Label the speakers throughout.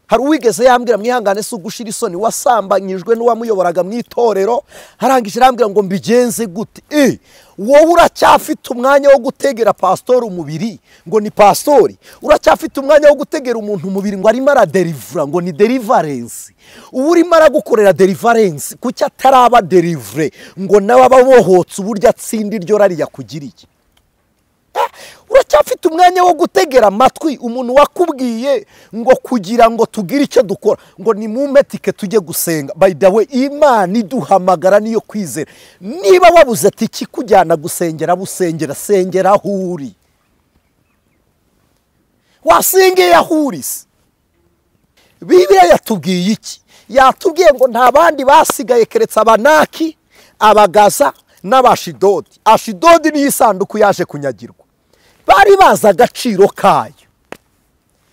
Speaker 1: hari uwigeze yambwira mwihangane si ugushira isoni wasambanyijwe n'uwamuyoboraga mu itorero harangije arambwira ngo mbigenze gute wowe uracyafite umwanya wo gutegera pastor umubiri ngo ni pastori uracyafite umwanya wo gutegera umuntu umubiri ngo arimo araderivura ngo ni deliverance ubu urimo aragukorera deliverance kuki ataraba delivre ngo nawe ababohotse uburyo atsinde iryo rari yakugiriye uracyafite umwanya wo gutegera amatwi umuntu wakubwiye ngo kugira ngo tugire icyo dukora ngo ni mumetike tujye gusenga by the way Imana iduhamagara niyo kwizera niba wabuze ati kikujyana gusengera busengera sengera ahuri wasengeye ahuri Bibiliya yatubwiye iki yatubwiye ngo nta bandi basigaye keretse abanaki abagaza n'abashidodi ashidodi ni isanduku yaje kunyagirwa bari baza agaciro kayo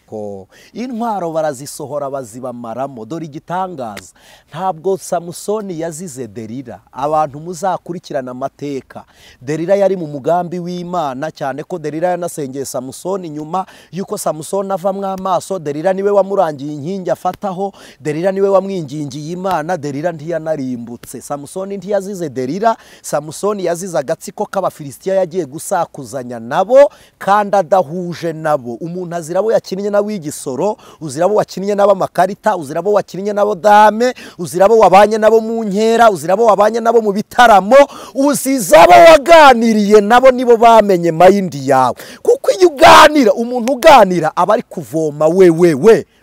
Speaker 1: ko intwaro barazisohora bazibamaramo dore igitangaza ntabwo Samusoni yazize Delila abantu muzakurikirana amateka Delila yari mu mugambi w'Imana cyane ko Delila yanasengeye Samusoni nyuma yuko Samusoni avamwe amaso Delila niwe wamurangiye inkingi afataho Delila niwe wamwingingiye Imana Delila ntiyanarimbutse Samusoni ntiyazize Delila Samusoni yazize agatsiko k'Abafilisitiya yagiye gusakuzanya nabo kandi adahuje nabo umuntu azirabo yakinnye na w'igisoro uzirabo wakinnye nabo makarita uzirabo wakinnye nabo dame uzirabo wabanye nabo mu nkera uzirabo wabanye nabo mu bitaramo uzizabo waganiriye nabo nibo bamenye mayindi yawe kuko iyo uganira umuntu uganira aba ari kuvoma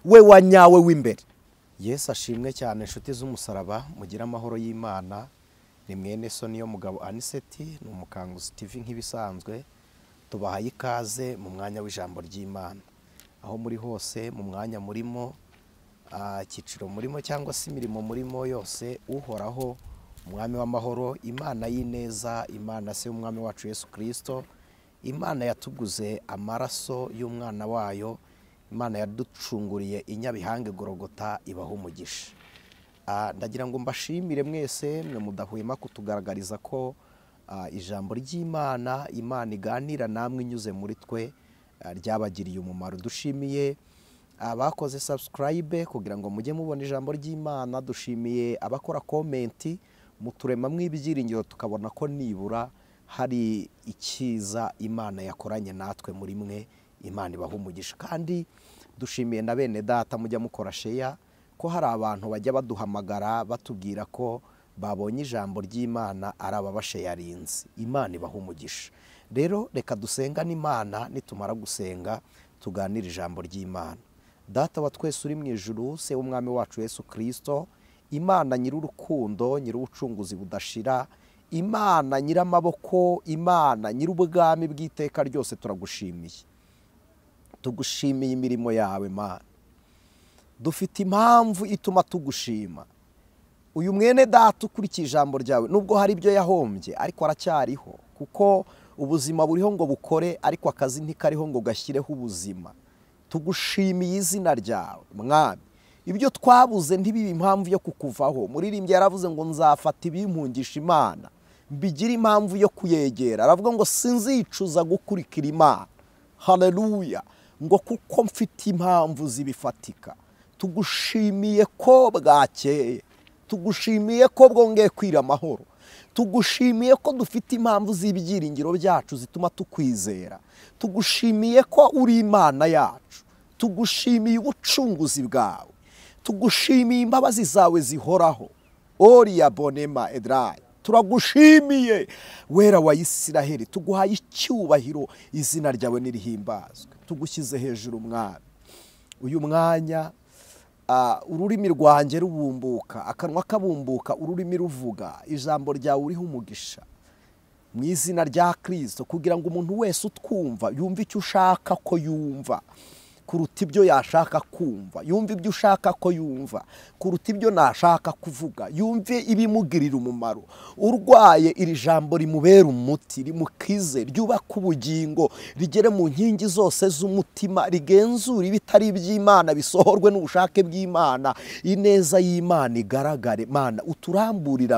Speaker 1: we wanyawe w'imbere Yesu ashimwe cyane inshuti z'umusaraba mugira amahoro y'Imana ni mwene so niyo mugabo Anicet ni umukanguzi TV nk'ibisanzwe tubahaye ikaze mu mwanya w'ijambo ry'Imana aho muri hose mu mwanya murimo cyiciro murimo cyangwa se imirimo murimo yose uhoraho umwami w'amahoro Imana y'ineza Imana se umwami wacu Yesu Kristo Imana yatuguze amaraso y'umwana wayo Imana yaducunguriye inyabihange Gorogota ibaho umugisha ndagira ngo mbashimire mwese mwe mudahwema kutugaragariza ko ijambo ry'Imana Imana iganira namwe inyuze muri twe ryabagiriye umumaro dushimiye abakoze subscribe kugira ngo mujye mubona ijambo ry'Imana dushimiye abakora comment muturema mw'ibyiringiro tukabona ko nibura hari ikiza Imana yakoranye natwe muri mwe Imana ibaho umugisha kandi dushimiye na bene data mujya mukora share ko hari abantu bajya baduhamagara batubwira ko babonye ijambo ry'Imana arababashe yarinze Imana ibaho umugisha rero reka dusenga n'Imana nitumara gusenga tuganira ijambo ry'Imana data wa twese uri mu ijuru se umwami wacu Yesu Kristo Imana nyirurukundo nyirubucunguzi budashira Imana nyiramaboko Imana nyirubwami bw'iteka ryose turagushimiye tugushimiye imirimo yawe Mana dufite impamvu ituma tugushima uyu mwene data ukurikije ijambo ryawe nubwo hari ibyo yahombye ariko aracyariho kuko ubuzima buriho ngo bukore ariko akazi ntikariho ngo gashyireho ubuzima tugushimiye izina ryawe mwami ibyo twabuze ntibibe impamvu yo kukuvaho muririmbye yaravuze ngo nzafata ibimpungisha Imana mbigira impamvu yo kuyegera aravuga ngo sinzicuza gukurikira Imana haleluya ngo kuko mfite impamvu zibifatika tugushimiye ko bwakeye tugushimiye ko bwongeye kwira amahoro tugushimiye ko dufite impamvu z'ibyiringiro byacu zituma tukwizera tugushimiye ko uri Imana yacu tugushimiye ubucunguzi bwawe tugushimiye imbabazi zawe zihoraho Oria bonema edrai turagushimiye wera wa Isiraheli tuguhaye icyubahiro izina ryawe nirihimbazwe tugushyize hejuru mwami uyu mwanya ururimi rwanjye rubumbuka akanwa kabumbuka ururimi ruvuga ijambo ryawe uriho umugisha mu izina rya Kristo kugira ngo umuntu wese utwumva yumve icyo ushaka ko yumva kuruta ibyo yashaka kumva yumve ibyo ushaka ko yumva kuruta ibyo nashaka kuvuga yumve ibimugirira umumaro urwaye iri jambo rimubera umuti rimukize ryubaka ubugingo rigere mu nkingi zose z'umutima rigenzura ibitari iby'Imana bisohorwe n'ubushake bw'Imana ineza y'Imana igaragare Mana uturamburira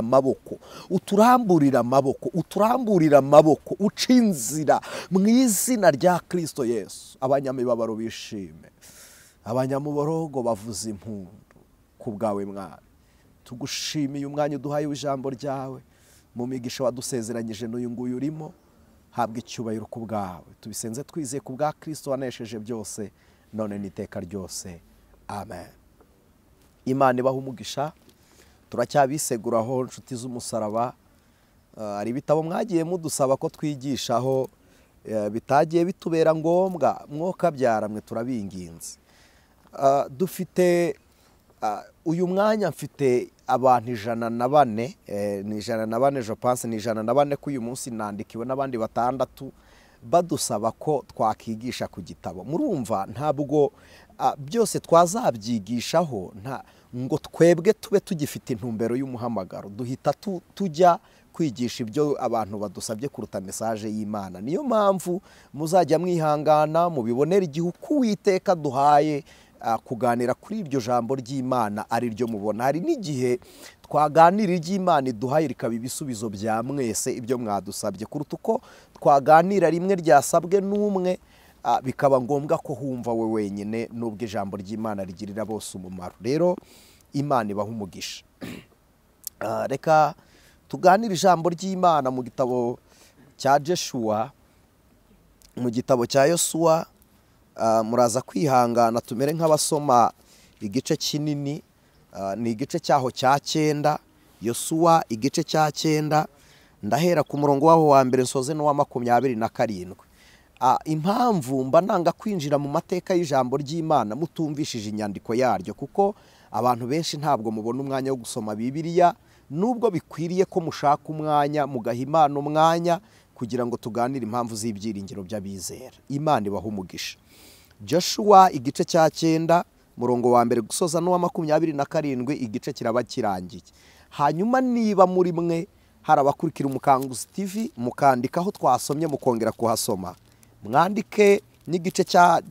Speaker 1: amaboko ucinzira mu izina rya Kristo Yesu abanyamibabaro bishime abanyamuborogo bavuza impundu ku bwawe Mwana. Tugushimiye umwanya uduhaye w'ijambo ryawe, mu migisha wadusezeranyije n'uyu nguyu urimo, habwa icyubahiro ku bwawe. Tubisenze twizeye ku bwa Kristo wanesheje byose, none n'iteka ryose. Amen. Imana ibaha umugisha. Turacyabiseguraho inshuti z'umusaraba. Hari ibitabo mwagiye mudusaba ko twigishaho bitagiye bitubera ngombwa, mwoka byaramwe turabinginze. Dufite uyu mwanya mfite abantu 104, ni 104 je pense, ni 104 ko uyu munsi nandikiwe n'abandi batandatu badusaba ko twakigisha ku gitabo. Murumva ntabwo byose twazabyigishaho ngo twebwe tube tugifite intumbero y'umuhamagaro, duhita tujya kwigisha ibyo abantu badusabye kuruta message y'Imana. Niyo mpamvu muzajya mwihangana mubibonera igihe Uwiteka duhaye kuganira kuri iryo jambo ry'Imana ari ryo mubona. Hari n'igihe twaganira iry'Imana iduhaye rikaba ibisubizo bya mwese ibyo mwadusabye, kuruta uko twaganira rimwe ryasabwe n'umwe bikaba ngombwa ko humva we wenyine, nubwo ijambo ry'Imana rigirira bose umumaro. Rero Imana ibaha umugisha. Reka tuganira ijambo ry'Imana mu gitabo cya Joshua, mu gitabo cya Yosuwa. Muraza kwihangana tumere nk'abasoma igice kinini, ni igice cyaho cya 9, Yosuwa igice cya 9, ndahera ku murongo waho wa mbere nsoze no wa 27. Impamvu mba nanga kwinjira mu mateka y'ijambo ry'Imana mutumvishije inyandiko yaryo, kuko abantu benshi ntabwo mubona umwanya wo gusoma Bibiliya, nubwo bikwiriye ko mushaka umwanya mugaha Imana umwanya kugira ngo tuganire impamvu z'ibyiringiro by'abizera. Imana ibaha umugisha. Joshua igice cya 9 murongo wa mbere gusoza no wa 27, igice kiraba kirangiye. Hanyuma niba muri mwe harabakurikira Umukanguzi TV mukandikaho twasomye mukongera kuhasoma, mwandike n'igice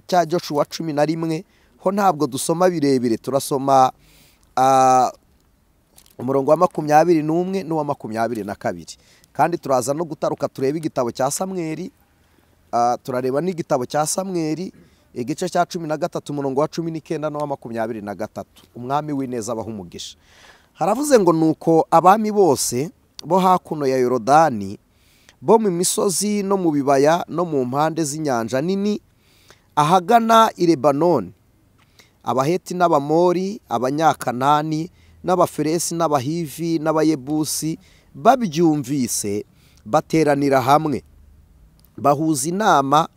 Speaker 1: cya Joshua 11 ho ntabwo dusoma birebire, turasoma umurongo wa 21 n'uwa 22, kandi turaza no gutaruka tureba igitabo cya Samweli. Turareba n'igitabo cya Samweli igice cya 13 umurongo wa 19 n'uwa 23. Umwami w'ineza abaha umugisha. Haravuze ngo nuko abami bose bo hakuno ya Yorodani, bo mu misozi no mu bibaya no mu mpande z'inyanja nini ahagana i Lebanoni, Abaheti n'Abamori, Abanyakanani n'Abaferesi n'Abahivi n'Abayebusi babyumvise bateranira hamwe, bahuza inama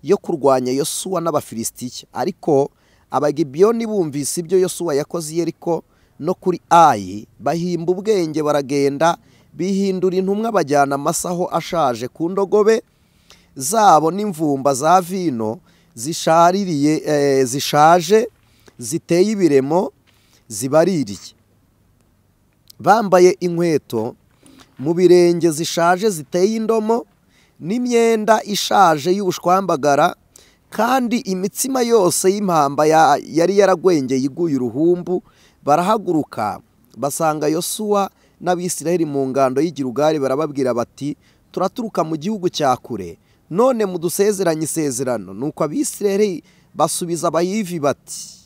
Speaker 1: yo kurwanya Yosuwa n'Abafilisitiya. Ariko Abagibiyoni bumvise ibyo Yosuwa yakoze i Yeriko no kuri Ayi, bahimba ubwenge baragenda bihindura intumwa, bajyana amasaho ashaje ku ndogobe zabo n'imvumba za vino zishaje ziteye ibiremo zibaririye, bambaye inkweto mu birenge zishaje ziteye indomo n'imyenda ishaje y'ubushwambagara, kandi imitsima yose y'impamba yari yaragwengeye iguye uruhumbu. Barahaguruka basanga Yosuwa n'Abisiraheli mu ngando y'Igilugari, barababwira bati turaturuka mu gihugu cya kure, none mudusezeranye isezerano. Nuko Abisiraheli basubiza Abahivi bati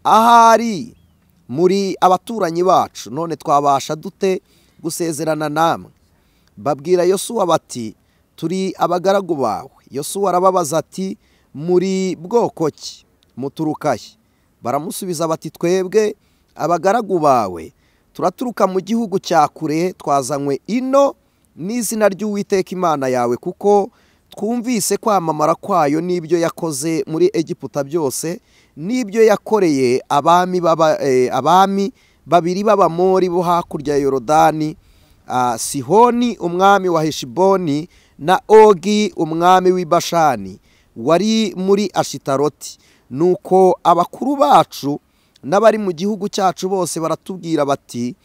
Speaker 1: ahari muri abaturanyi bacu, none twabasha dute gusezerana namwe? Babwira Yosuwa bati turi abagaragu bawe. Yosuwa arababaza ati muri bwoko ki, muturukahe? Baramusubiza bati twebwe abagaragu bawe turaturuka mu gihugu cya kure, twazanywe ino n'izina ry'Uwiteka Imana yawe, kuko twumvise kwamamara kwayo n'ibyo yakoze muri Egiputa byose, n'ibyo yakoreye abami babiri b'Abamori bo hakurya ya Yorodani, Sihoni umwami wa Heshiboni na Ogi umwami w'i Bashani wari muri Ashitaroti. Nuko abakuru bacu n'abari mu gihugu cyacu bose baratubwira bati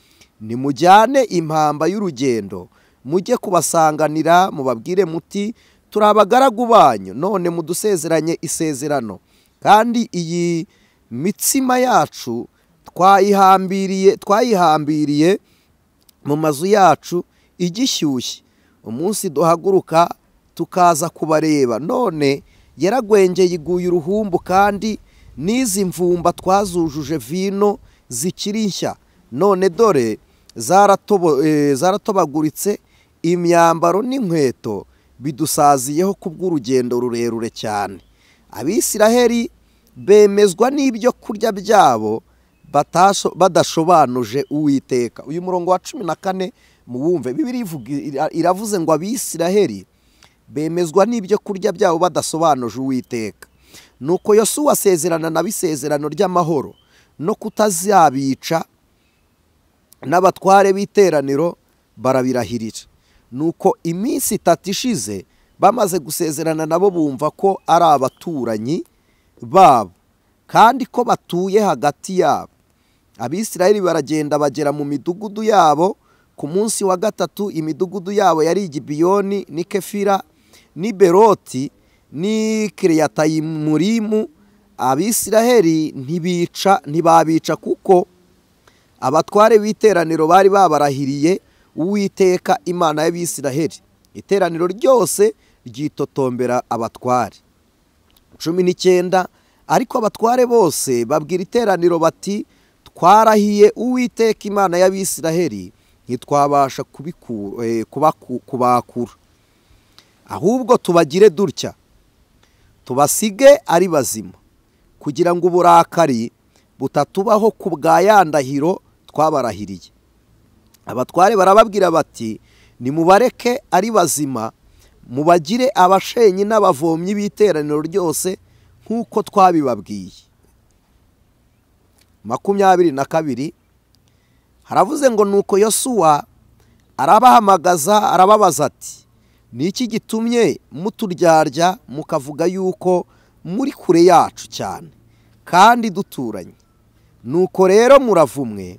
Speaker 1: nimujyane impamba y'urugendo mujye kubasanganira, mubabwire muti turi abagaragu banyu, none mudusezeranye isezerano, kandi iyi mitsima yacu twayihambiriye mu mazu yacu igishyushye, umunsi duhaguruka tukaza kubareba, none yaragwengeye iguye uruhumbu, kandi n'izi mvumba twazujuje vino zikiri nshya, none dore zaratobaguritse, imyambaro n'inkweto bidusaziyeho kubw'urugendo rurerure cyane. Abisiraheli bemezwa n'ibyo kurya byabo badashobanuje Uwiteka. Uyu murongo wa 14 muwumve, Bibiliya iravuze ngo Abisiraheli bemezwa n'ibyo kurya byabo badasobanuje Uwiteka. Nuko Yosuwa asezerana n'abisezerano ry'amahoro no kutazabica, n'abatware b'iteraniro barabirahirira. Nuko iminsi 3 ishize bamaze gusezerana nabo, bumva ko ari abaturanyi babo kandi ko batuye hagati yabo. Abisiraheli baragenda bagera mu midugudu yabo. Ku munsi wa 3 imidugudu yabo yari Gibiyoni ni Kefira ni Beroti ni Kiriyatayimurimu. Abisiraheli ntibabica kuko abatware b'iteraniro bari babarahiriye Uwiteka Imana y'Abisiraheli. Iteraniro ryose ryitotombera abatware. 19 Ariko abatware bose babwira iteraniro bati, twarahiye Uwiteka Imana y'Abisiraheli ntitwabasha kubakura, ahubwo tubagire dutya, tubasige ari bazima, kugira ngo uburakari butatubaho ku bwa ya ndahiro twabarahiriye. Abatware barababwira bati, nimubareke ari bazima, mubagire abashenyi n'abavomyi b'iteraniro ryose nk'uko twabibabwiye. 22 haravuze ngo Nuko Yosuwa arabahamagaza arababaza ati, ni iki gitumye muturyarya mukavuga yuko muri kure yacu cyane kandi duturanye? Nuko rero muravumwe,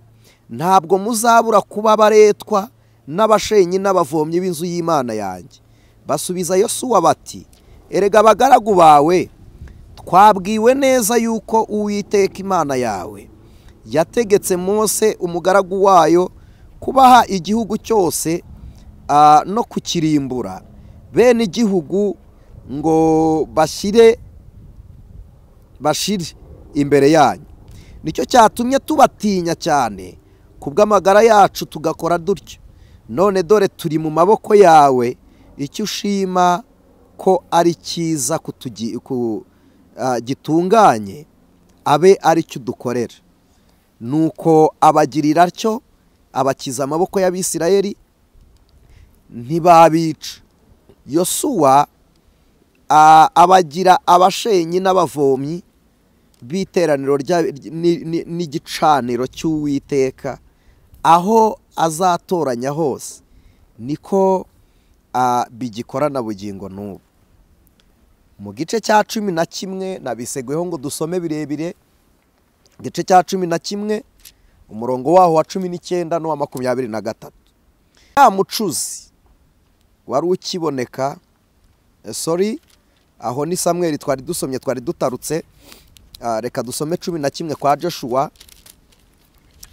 Speaker 1: ntabwo muzabura kuba abaretwa n'abashenyi n'abavomyi b'inzu y'Imana yanjye. Basubiza Yosuwa bati, erega abagaragu bawe twabwiwe neza yuko Uwiteka Imana yawe yategetse Mose umugaragu wayo kubaha igihugu cyose no kukirimbura, bene igihugu ngo bashire imbere yanyu. Nicyo cyatumye tubatinya cyane ku bw'amagara yacu tugakora dutyo. None dore turi mu maboko yawe, icyo ushima ko ari cyiza gitunganye abe ari cyo dukorera. Nuko abagirira atyo, abakiza amaboko y'Abisiraheli, ntibabica. Yosuwa abagira abashenyi n'abavomyi b'iteraniro n'igicaniro cy'Uwiteka aho azatoranya hose, niko bigikora na bugingo n'ubu. Mu gice cya 11 nabisegweho ngo dusome birebire. Igice cya 11 umurongo waho wa 19 no wa 23. Umucuzi wari ukiboneka, aho ni Samweli twari dusomye, twari dutarutse. Reka dusome 11 kwa Joshua,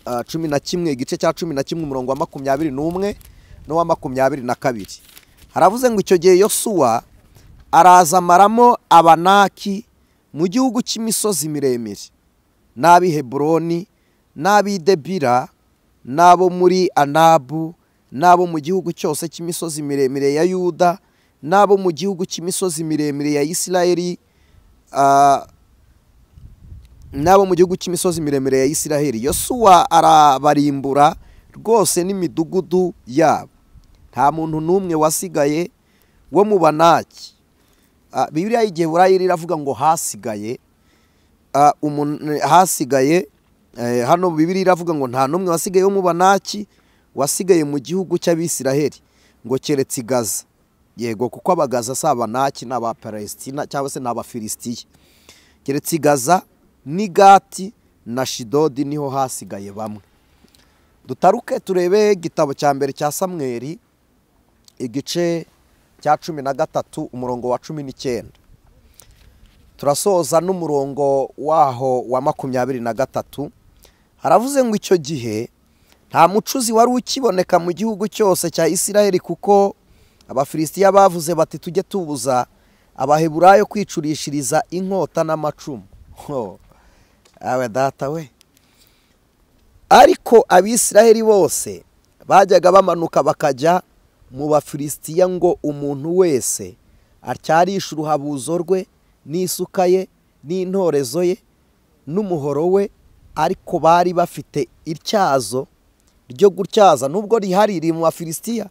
Speaker 1: 11 igice cya 11 umurongo wa 21 no wa 22. Haravuze ngo icyo gihe Yosuwa araza amaramo Abanaki mu gihugu cy'imisozi miremire, n'ab'i Heburoni, n'ab'i Debira, n'abo muri Anabu, n'abo mu gihugu cyose cy'imisozi miremire ya Yuda, n'abo mu gihugu cy'imisozi miremire ya Isiraheli, n'abo mu gihugu cy'imisozi miremire ya Isiraheli. Yosuwa arabarimbura rwose n'imidugudu yabo, nta muntu n'umwe wasigaye wo mu Banaki. Bibiliya y'Igiheburayi iravuga ngo hasigaye, hano Bibiliya iravuga ngo nta n'umwe wasigaye wo mu Banaki wasigaye mu gihugu cy'Abisiraheli, ngo keretse i Gaza. Yego, kuko abagaza si Abanaki n'Abapalestina cyangwa se n'Abafilisitiya. Keretse i Gaza ni Gati na Shidodi niho hasigaye bamwe. Dutaruke turebe igitabo cya mbere cya Samweli, igice cya 13 umurongo wa 19. Turasoza n'umurongo waho wa 23. Haravuze ngo icyo gihe nta mucuzi wari ukiboneka mu gihugu cyose cya Isiraheli, kuko Abafilisitiya bavuze bati, tujye tubuza Abaheburayo kwicurishiriza inkota n'amacumu. awe data we. Ariko abisiraheli bose bajyaga bamanuka bakajya mu bafilisitiya ngo umuntu wese atyarishe uruhabuzo rwe n'isuka ye n'intorezo ye n'umuhoro we, ariko bari bafite ityazo ryo gutyaza, nubwo rihari riri mu bafilisitiya,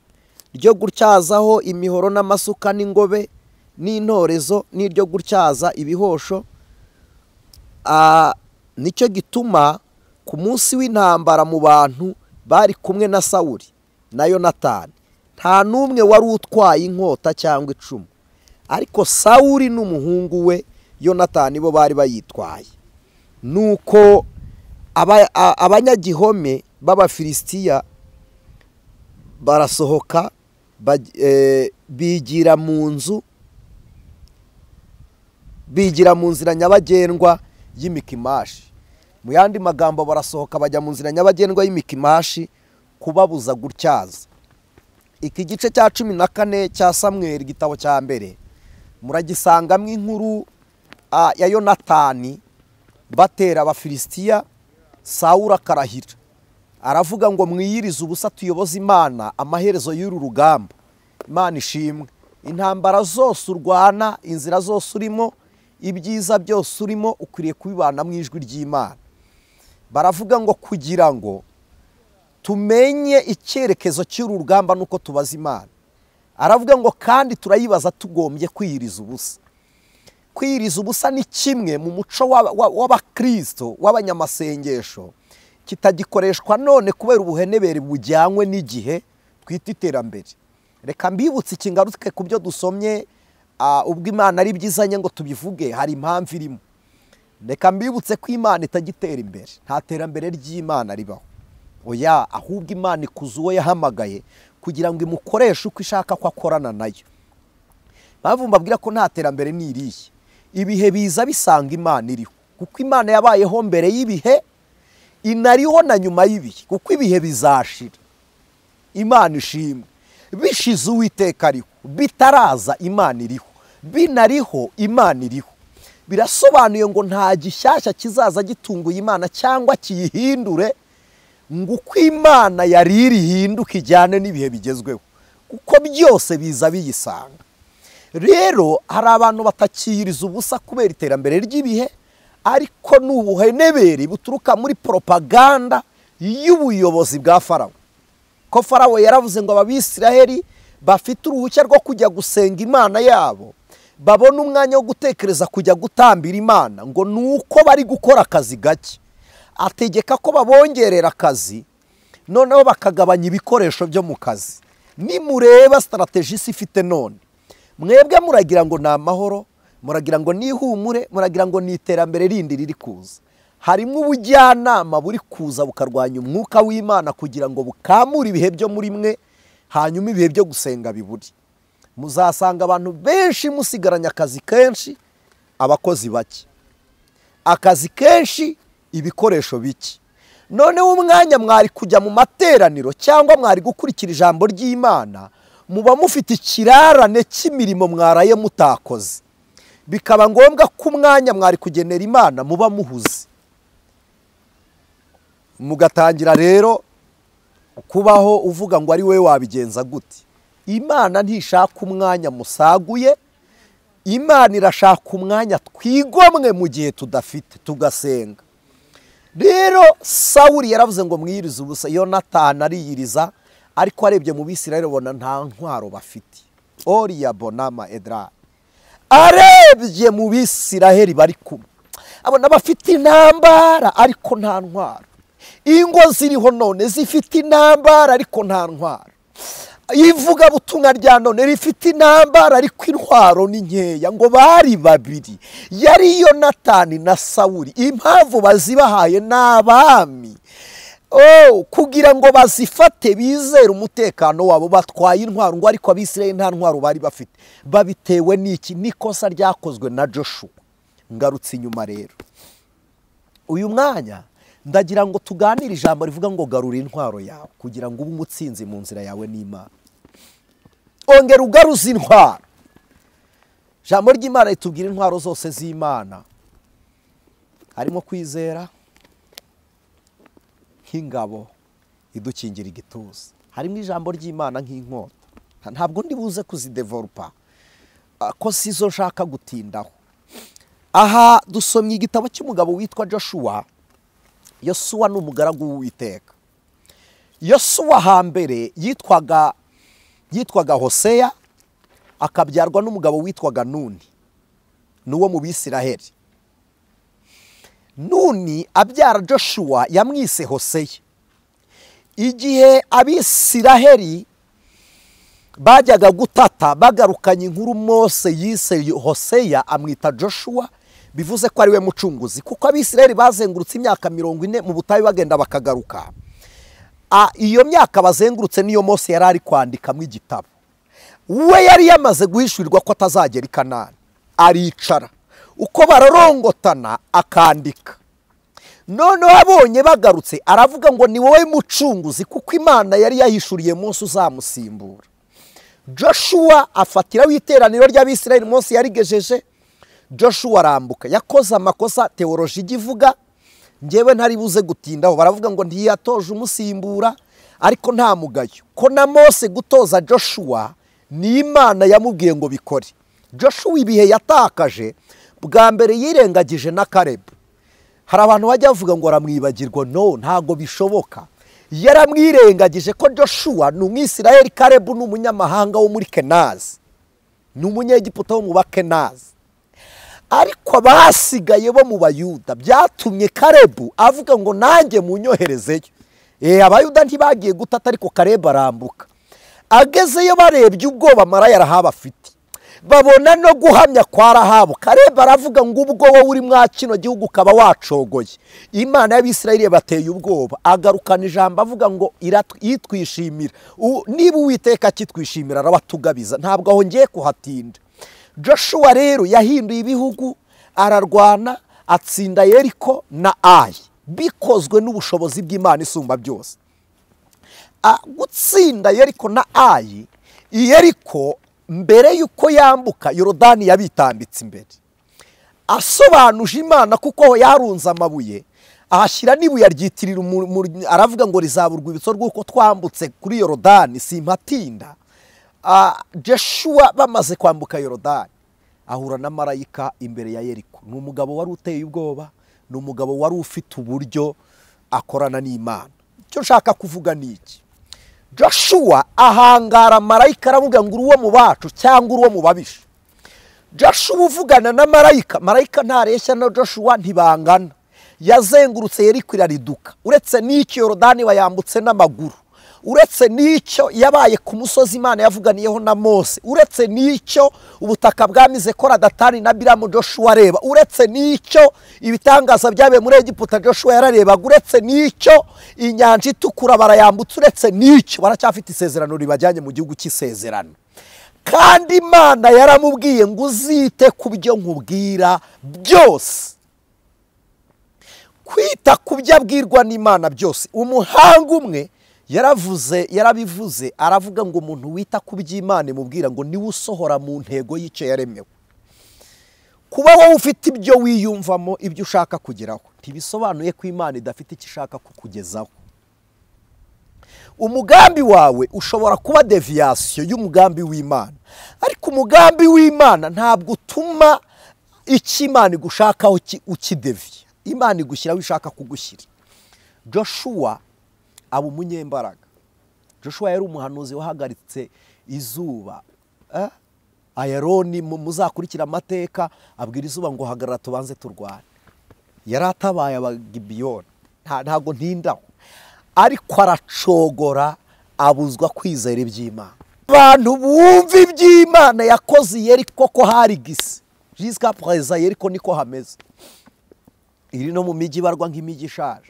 Speaker 1: ryo gutyazaho imihoro n'amasuka n'ingobe n'intorezo n'iryo gutyaza ibihosho. Nicyo gituma ku munsi w'intambara mu bantu bari kumwe na Sawuli na Yonatani nta n'umwe wari utwaye inkota cyangwa icumu, ariko Sawuli n'umuhungu we Yonatani bo bari bayitwaye. Nuko abanyagihome b'abafilisitiya barasohoka bigira mu nzira nyabagendwa y'Imikimashi. Mu yandi magambo barasohoka bajya mu nzira nyabagendwa y'Imikimashi kubabuza gutyaza. Iki gice cya 14 cya Samweli igitabo cya mbere muragisangamo inkuru ya Yonatani batera abafilisitiya. Sawuli akarahira aravuga ngo mwiyirize ubusa tuyoboze Imana amaherezo y'uru rugamba. Imana ishimwe, intambara zose urwana, inzira zose urimo, ibyiza byose urimo, ukwiriye kubibana mu ijwi ry'Imana. Baravuga ngo kugira ngo tumenye icyerekezo cy'uru rugamba nuko tubaza Imana. Aravuga ngo kandi turayibaza tugombye kwiyiriza ubusa. Kwiyiriza ubusa ni kimwe mu muco w'abakristo w'abanyamasengesho kitagikoreshwa none kubera ubuhenebere bujyanywe n'igihe twita iterambere. Reka mbibutse ikingaruke ku byo dusomye ubwo Imana ari byizanye ngo tubivuge, hari impamvu irimo. Reka mbibutse ko Imana itagitera imbere, nta terambere ry'Imana ribaho. Oya, ahubwo Imana ikuza uwo yahamagaye kugira ngo imukoreshe uko ishaka ko akorana nayo. Mpamvu mbabwira ko nta terambere n'iriye, ibihe biza bisanga Imana iriho, kuko Imana yabayeho mbere y'ibihe, inariho na nyuma y'ibihe, kuko ibihe bizashira. Imana ishimwe. Bishize Uwiteka ariho, bitaraza Imana iriho, binariho Imana iriho. Birasobanuye ngo nta gishyashya kizaza gitunguye Imana cyangwa kiyihindure ngo uko Imana yari iri hinduka ijyane n'ibihe bigezweho, kuko byose biza biyisanga. Rero hari abantu batakiyiriza ubusa kubera iterambere ry'ibihe, ariko n'ubuhenebere buturuka muri propaganda y'ubuyobozi bwa Farawo. Ko Farawo yaravuze ngo abisiraheli bafite uruhushya rwo kujya gusenga Imana yabo, babona umwanya wo gutekereza kujya gutambira Imana, ngo nuko bari gukora akazi gake. Ategeka ko babongerera akazi, noneho bakagabanya ibikoresho byo mu kazi. Nimureba strategy ifite none, mwebwe muragira ngo ni amahoro, muragira ngo ni ihumure, muragira ngo ni iterambere rindi riri kuza. Harimo ubujyanama buri kuza bukarwanya umwuka w'Imana kugira ngo bukamure ibihe byo muri mwe, hanyuma ibihe byo gusenga biburi. Muzasanga abantu benshi musigaranya akazi kenshi, abakozi bake, akazi kenshi, ibikoresho bike. Noneho umwanya mwari kujya mu materaniro cyangwa mwari gukurikira ijambo ry'Imana, muba mufite ikirarane cy'imirimo mwaraye mutakoze, bikaba ngombwa ko umwanya mwari kugenera Imana muba muhuze. Mugatangira rero kubaho uvuga ngo ari we wabigenza gute. Imana ntishaka umwanya musaguye, Imana irashaka umwanya twigomwe mu gihe tudafite, tugasenga. Rero Sawuli yaravuze ngo mwiyirize ubusa, Yonatani ariyiriza, ariko arebye mu Bisirayeli bona nta ntwaro bafite. Oriya bonama edra, arebye mu Bisirayeli bari kumwe, abona bafite intambara ariko nta ntwaro. Ingo ziriho none zifite intambara ariko nta ntwaro. Ivuga butumwa rya none rifite intambara ariko intwaro ni nkeya. Ngo bari babiri, yari Yonatani na Sawuli. Impamvu bazibahaye n'abami, kugira ngo bazifate bizere umutekano wabo, batwaye intwaro. Ngo ariko Abisirayeli nta ntwaro bari bafite. Babitewe n'iki? Nikosa ryakozwe na Joshua. Ngarutse inyuma rero, uyu mwanya ndagira ngo tuganire ijambo rivuga ngo garura intwaro yawe kugira ngo ube umutsinzi mu nzira yawe n'Imana. Ongera ugaruza intwaro. Ijambo ry'Imana ritubwira intwaro zose z'Imana. harimo kwizera nk'ingabo idukingira igituza, harimo ijambo ry'Imana nk'inkota. Ntabwo ndi buze kuzidevelopa ko sizo nshaka gutindaho. Aha dusomye igitabo cy'umugabo witwa Joshua. Yosuwa ni umugaragu w'Uwiteka. Yosuwa hambere yitwaga Hoseya, akabyarwa n'umugabo witwaga Nuni, n'uwo mu Bisiraheli. Nuni abyara Joshua yamwise Hoseya. Igihe Abisiraheli bajyaga gutata bagarukanye inkuru, Mose yise Hoseya amwita Joshua, bivuze ko ari we mucunguzi, kuko Abisiraheli bazengurutse imyaka 40 mu butayu bagenda bakagaruka. Iyo myaka bazengurutse niyo Mose yari ari kwandikamo igitabo. We yari yamaze guhishurirwa ko atazagera i Kanani, aricara uko bararongotana akandika. None abonye bagarutse aravuga ngo ni wowe mucunguzi, kuko Imana yari yahishuriye Mose uzamusimbura. Joshua afatira w'iteraniro ry'Abisiraheli Mose yarigejeje. Joshua arambuka, yakoze amakosa teoloji igivuga, ngewe ntari buze gutindaho. Baravuga ngo ntiyatoje umusimbura, ariko nta mugayo ko na Mose gutoza Joshua ni Imana yamubwiye ngo bikore. Joshua ibihe yatakaje, bwa mbere yirengagije na Caleb. Hari abantu bajya bavuga ngo aramwibagirwa, no, ntago bishoboka. Yaramwirengagije ko Joshua ni Umwisiraheli, Caleb ni umunyamahanga wo muri Kenazi, ni umunyegiputa wo mu Bakenazi. Ariko abasigaye bo mu Bayuda byatumye Caleb avuga ngo nanjye munyoherezeyo. Abayuda ntibagiye gutata, ariko Caleb arambuka. Agezeyo barebye ubwoba maraya Rahabu afite, babona no guhamya kwa Rahabu. Caleb aravuga ngo ubwo wowe uri mwa kino gihugu ukaba wacogoye, Imana y'Abisiraheli bateye ubwoba. Agarukana ijambo avuga ngo yitwishimira, niba Uwiteka kitwishimira arabatugabiza. Ntabwo aho ngiye kuhatinda. Joshua rero yahinduye ibihugu, ararwana, atsinda Yeriko na Ayi, bikozwe n'ubushobozi bw'Imana isumba byose. Gutsinda Yeriko na Ayi, Yeriko mbere yuko yambuka Yorodani yabitambitse imbere, asobanuje Imana kuko yarunze amabuye, ahashyira n'ibuye aryitirira aravuga ngo rizaba urwibutso rw'uko twambutse kuri Yorodani simpatinda. Joshua bamaze kwambuka Yorodani ahura na marayika imbere ya Yeriko. Ni umugabo wari uteye ubwoba, ni umugabo wari ufite uburyo akorana n'Imana. Icyo nshaka kuvuga ni iki: Joshua ahangara marayika aravuga ngo uwo mu bacu cyangwa uwo mu babisha. Joshua uvugana na marayika ntareshya na Joshua, ntibangana. Yazengurutse Yeriko irariduka. Uretse n'icyo Yorodani bayambutse n'amaguru, uretse n'icyo yabaye ku musozi Imana yavuganiyeho na Mose, uretse n'icyo ubutaka bwamize Kora, Datani na Biramu Joshua areba, uretse n'icyo ibitangaza byabaye muri Egiputa Joshua yararebaga, uretse n'icyo inyanja itukura barayambutse, uretse n'icyo baracyafite isezerano ribajyanye mu gihugu cy'isezerano. Kandi Imana yaramubwiye ngo uzite ku byo nkubwira byose. Kwita ku byo abwirwa n'Imana byose. Umuhanga umwe yarabivuze aravuga ngo umuntu wita ku by'Imana imubwira ngo niwe usohora mu ntego y'icyo yaremewe. Kuba wowe ufite ibyo wiyumvamo, ibyo ushaka kugeraho, ntibisobanuye ko Imana idafite icyo ishaka kukugezaho. Umugambi wawe ushobora kuba deviation y'umugambi w'Imana, ariko umugambi w'Imana ntabwo utuma icyo Imana igushakaho ukidevya. Imana igushyiraho ishaka kugushyira. Joshua aba umunyembaraga. Joshua yari umuhanuzi wahagaritse izuba. Ayaroni muzakurikira amateka abwira izuba ngo hagarara tubanze turwane. Yari atabaye abagibiyoni, ntago ntindaho, ariko aracogora, abuzwa kwizera iby'Imana. Abantu bumva iby'Imana yakoze Yeriko ko hari gisi, jusqu'à présent Yeriko niko hameze. Iri no mu migi barwa nk'imigi ishaje.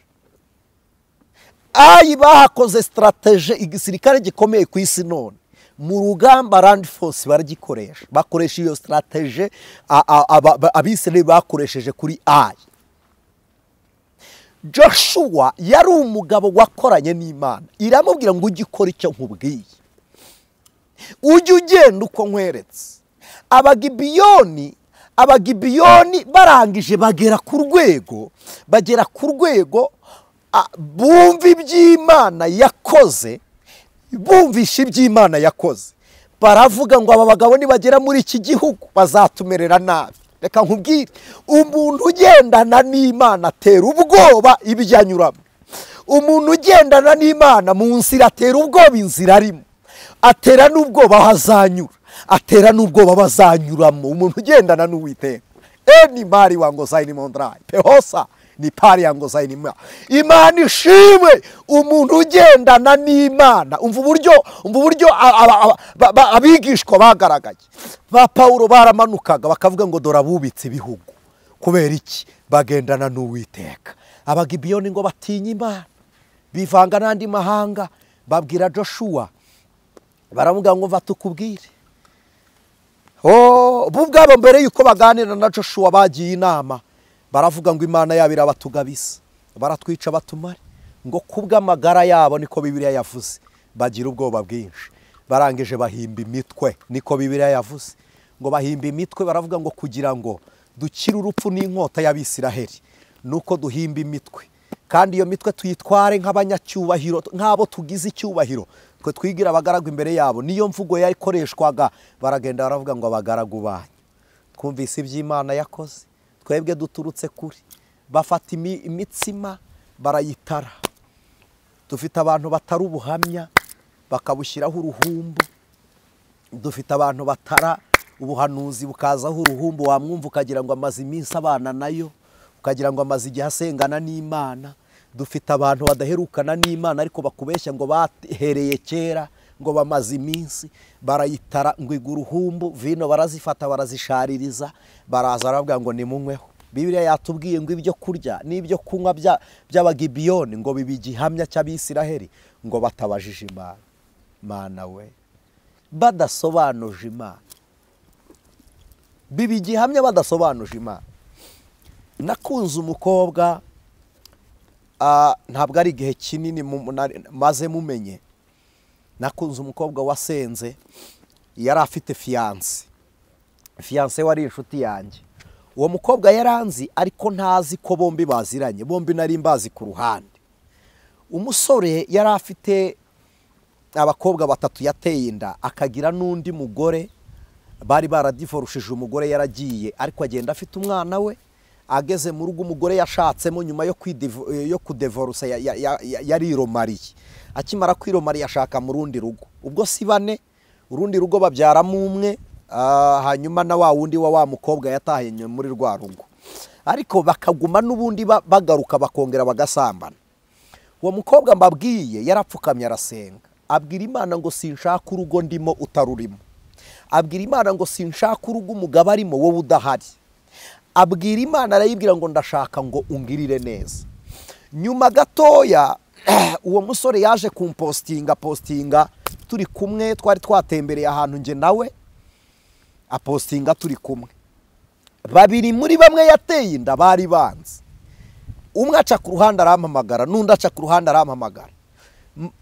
Speaker 1: Ayi bahakoze strategie igisirikare gikomeye ku isi none. Mu rugamba Land Force baragikoresha. Bakoresha iyo strategie Abisiraheli bakoresheje kuri Ayi. Joshua yari umugabo wakoranye n'Imana. Iramubwira ngo ujye ukora icyo nkubwiye, ujye ugenda uko nkweretse. Abagibiyoni abagibiyoni barangije bagera ku rwego bumva iby'Imana yakoze, bumvisha iby'Imana yakoze, baravuga ngo aba bagabo nibagera muri iki gihugu bazatumerera nabi. Reka nkubwire, umuntu ugendana n'Imana atera ubwoba ibyo anyuramo. Umuntu ugendana n'Imana mu nzira atera ubwoba inzira arimo, atera n'ubwoba aho azanyura, atera n'ubwoba bazanyuramo. Umuntu ugendana n'Uwiteka, eni mari wango zaini mondrai pehosa ni pari yango zaini ma. Imana ishimwe umuntu ugendana n'Imana. Umva uburyo abigishwa bagaragaye. Ba Paulo baramanukaga bakavuga ngo dora bubitse ibihugu. Kubera iki? Bagendana n'Uwiteka. Abagibiyoni ngo batinya Imana, bivanga n'andi mahanga. Babwira Joshua, baravuga ngo vatukubwire. Bo ubwabo mbere yuko baganira na Joshua bagiye inama, baravuga ngo Imana yabo irabatugabisa, baratwica batumare. Ngo kubw'amagara yabo, niko Bibiliya yavuze, bagira ubwoba bwinshi. Barangije bahimba imitwe, niko Bibiliya yavuze. Ngo bahimba imitwe, baravuga ngo kugirango dukire urupfu n'inkota y'Abisiraheli, nuko duhimba imitwe, kandi iyo mitwe tuyitware nk'abanyacyubahiro, nk'abo tugize icyubahiro, twe twigira abagaragu imbere yabo. Niyo mvugo yakoreshwaga. Baragenda baravuga ngo abagaragu banyu twumvise iby'Imana yakoze, twebwe duturutse kure. Bafata imitsima barayitara. Dufite abantu batari ubuhamya bakabushyiraho uruhumbu. Dufite abantu batara ubuhanuzi bukazaho uruhumbu, wamwumva ukagira ngo amaze iminsi abana nayo, ukagira ngo amaze igihe asengana n'Imana. Dufite abantu badaherukana n'Imana ariko bakubeshya ngo bahereye kera, ngo bamaze iminsi. Barayitara ngo igura uruhumbu, vino barazifata barazishaririza, baraza baravuga ngo nimunyweho. Bibiliya yatubwiye ngo ibyo kurya n'ibyo kunywa by'abagibiyoni ngo biba igihamya cy'Abisiraheli, ngo batabajije Imana. Mana we, badasobanuje Imana, biba igihamya badasobanuje Imana. Nakunze umukobwa, ntabwo ari igihe kinini maze mumenye. Nakunze umukobwa wasenze, yari afite fiyanse wari inshuti yanjye. Uwo mukobwa yaranzi ariko ntazi ko bombi baziranye, bombi nari mbazi ku ruhande. Umusore yari afite abakobwa batatu yateye inda, akagira n'undi mugore bari baradivorushije. Umugore yaragiye ariko agenda afite umwana we. Ageze mu rugo umugore yashatsemo nyuma yo kudevorusa yariromariye. Akimara kwiromariye ashaka mu rundi rugo. Ubwo si bane, urundi rugo babyaramo umwe, hanyuma na wa wundi wa mukobwa yataye muri rwa rugo. Ariko bakaguma n'ubundi bagaruka bakongera bagasambana. Uwo mukobwa mbabwiye yarapfukamye arasenga, abwira Imana ngo sinshaka urugo ndimo utarurimo. Abwira Imana ngo sinshaka urugo umugabo arimo wowe udahari. Abwira Imana, arayibwira ngo ndashaka ngo ungirire neza. Nyuma gatoya uwo musore yaje postinga turi kumwe, twari twatembereye ahantu nge nawe, apostinga turi kumwe. Babiri muri bamwe yateye inda bari banze. Umwe aca ku ruhande arampamagara, n'undi aca ku ruhande arampamagara.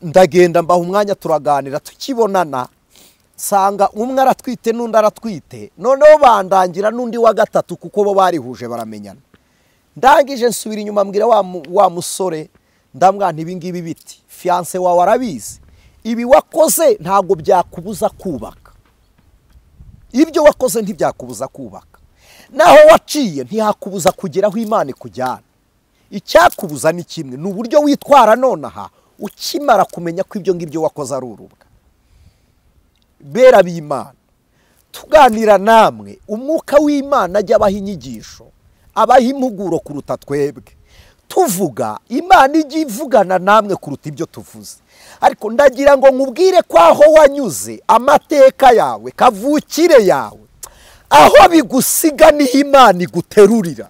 Speaker 1: Ndagenda mbaha umwanya turaganira, tukibonana sanga umwe aratwite n'undi aratwite. Noneho bandangira n'undi wa gatatu kuko bo barihuje baramenyana. Ndangije nsubira inyuma mbwira wa musore, ndambwira nti ibingibi biti fiance wawe arabizi, ibi wakoze ntago byakubuza kubaka. Ibyo wakoze ntibyakubuza kubaka, naho waciye ntihakubuza kugeraho Imana ikujyana. Icyakubuza ni kimwe, n'uburyo witwara nonaha ukimara kumenya ko ibyo ngibyo wakoze ari urubwa. Bera b'Imana, tuganira namwe, umwuka w'Imana ajya abaha inyigisho, abaha impuguro kuruta twebwe. Tuvuga, Imana ijya ivugana namwe kuruta ibyo tuvuze. Ariko ndagira ngo nkubwire ko aho wanyuze, amateka yawe, kavukire yawe, aho bigusiga niho Imana iguterurira.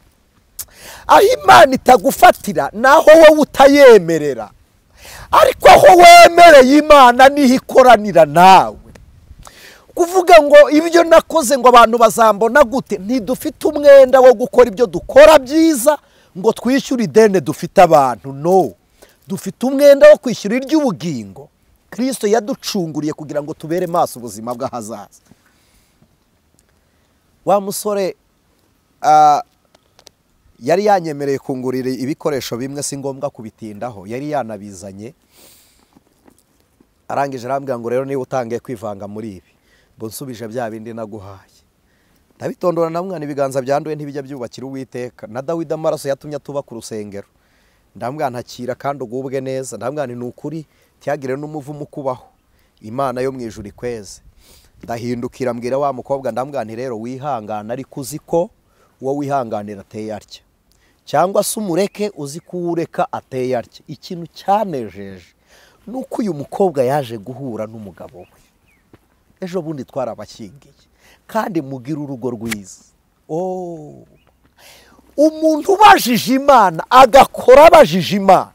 Speaker 1: Aho Imana itagufatira naho wowe utayemerera. Ariko aho wemereye Imana niho ikoranira nawe. Kuvuga ngo ibyo nakoze ngo abantu bazambona gute, ntidufite umwenda wo gukora ibyo dukora byiza ngo twishyure ideni dufite abantu. No, dufite umwenda wo kwishyura iry'ubugingo Kristo yaducunguriye kugira ngo tubere maso ubuzima bw'ahazaza. Wa musore yari yanyemereye kungurira ibikoresho bimwe si ngombwa kubitindaho, yari yanabizanye. Arangije arambwira ngo rero niba utangiye kwivanga muri ibi ngo nsubije bya bindi naguhaye. Ndabitondora na mwana ibiganza byanduye ntibijya byubakira Uwiteka. Na Dawidi amaraso yatumye atuba ku rusengero. Ndambwira ntakira kandi ugubwe neza. Ndambwira ni ukuri ntihagire n'umuvumo kubaho. Imana yo mu ijuru ikweze. Ndahindukira mbwira wa mukobwa ndambwira nti rero wihangana ariko uzi ko uwo wihanganira ateye atya, cyangwa se umureke uzi ko ureka ateye atya. Ikintu cyanejeje nuko uyu mukobwa yaje guhura n'umugabo we. Ejo bundi twarabashyingiye kandi mugira urugo rwiza. Umuntu ubajije Imana agakora abajije Imana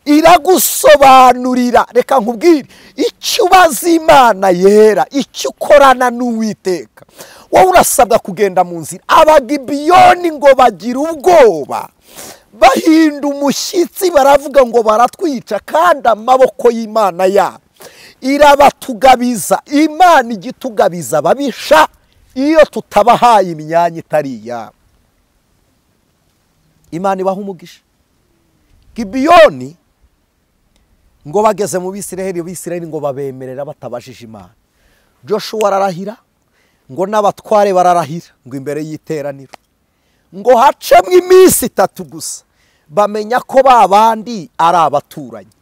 Speaker 1: iragusobanurira. Reka nkubwire icyo ubaza Imana yera, icyo ukorana n'Uwiteka. Wowe urasabwa kugenda mu nzira. Abagibiyoni ngo bagira ubwoba, bahinda umushyitsi, baravuga ngo baratwica, kandi amaboko y'Imana yabo irabatugabiza. Imana igitugabiza ababisha iyo tutabahaye imyanya itari iyabo. Imana ibaha umugisha. Gibiyoni ngo bageze mu Bisiraheli ngo babemerera batabajije Imana. Joshua ararahira ngo n'abatware bararahira ngo imbere y'iteraniro, ngo hacemo iminsi 3 gusa bamenya ko babandi ari abaturanyi,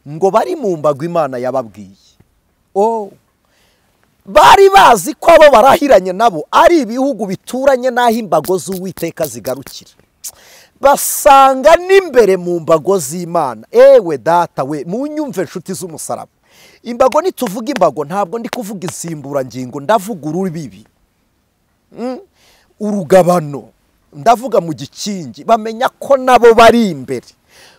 Speaker 1: ngo bari mu mbago Imana yababwiye. Bari bazi ko abo barahiranye nabo ari ibihugu bituranye n'aho imbago z'Uwiteka zigarukira. Basanga n'imbere mu mbago z'Imana. Ewe data we, munyumve inshuti z'umusaraba. Imbago nituvuga imbago ntabwo ndi kuvuga insimburangingo, ndavuga urubibi, urugabano, ndavuga mu gikingi. Bamenya ko nabo bari imbere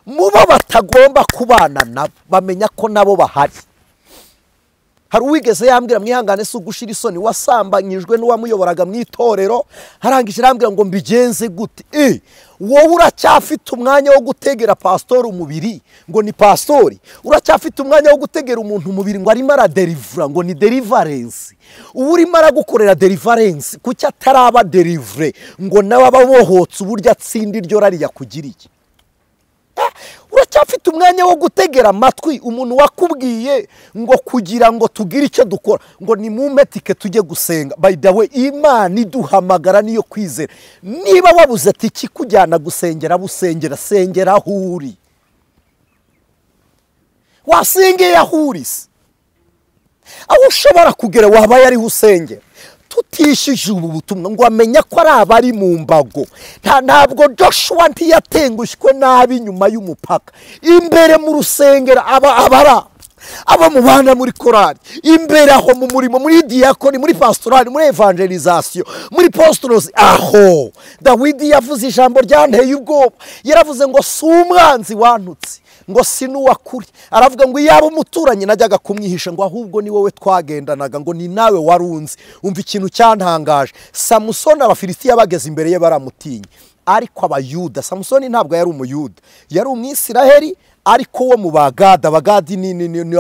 Speaker 1: mubo batagomba kubana nabo, bamenya ko nabo bahari. Hari uwigeze yambwira mwihangane si ugushira isoni, wasambanyijwe n'uwamuyoboraga mu itorero. Harangije arambwira ngo mbigenze gute? Wowe uracyafite umwanya wo gutegera pastor umubiri ngo ni pastori? Uracyafite umwanya wo gutegera umuntu umubiri ngo arimo aradelivera ngo ni deliverance? Ubu urimo aragukorera deliverance kuki ataraba delivre ngo nawe ababohotse uburyo atsinda iryo rari yakugiriye? Uracyafite umwanya wo gutegera amatwi umuntu wakubwiye ngo kugira ngo tugire icyo dukora ngo ni mumetike tujye gusenga? By the way, Imana iduhamagara niyo kwizera. Niba wabuze tiki kujyana gusengera, busengera, sengera aho uri. Wasengeye aho uri se, aho ushobora kugera waba yari usengera. Tutishije ubu butumwa ngo amenya ko ari abari mu mbago. Ntabwo Joshua ntiyatengushywe nabi nyuma y'umupaka. Imbere mu rusengero aba mu bana muri korali, imbere aho mu murimo, muri diakoni, muri pastorali, muri evangelization, muri postros. Aho Dawidi yavuze ijambo ryanteye ubwoba. Yaravuze ngo si umwanzi wantutse, ngo si n'uwakuri. Aravuga ngo yaba umuturanyi najyaga kumwihisha, ngo ahubwo ni wowe twagendanaga, ngo ni nawe warunzi. Umva ikintu cyantangaje. Samusoni Abafilisitiya bageze imbere ye baramutinye, ariko Abayuda, Samusoni ntabwo yari umuyuda, yari umwisiraheli, ariko wo mu Bagadi. Abagadi ni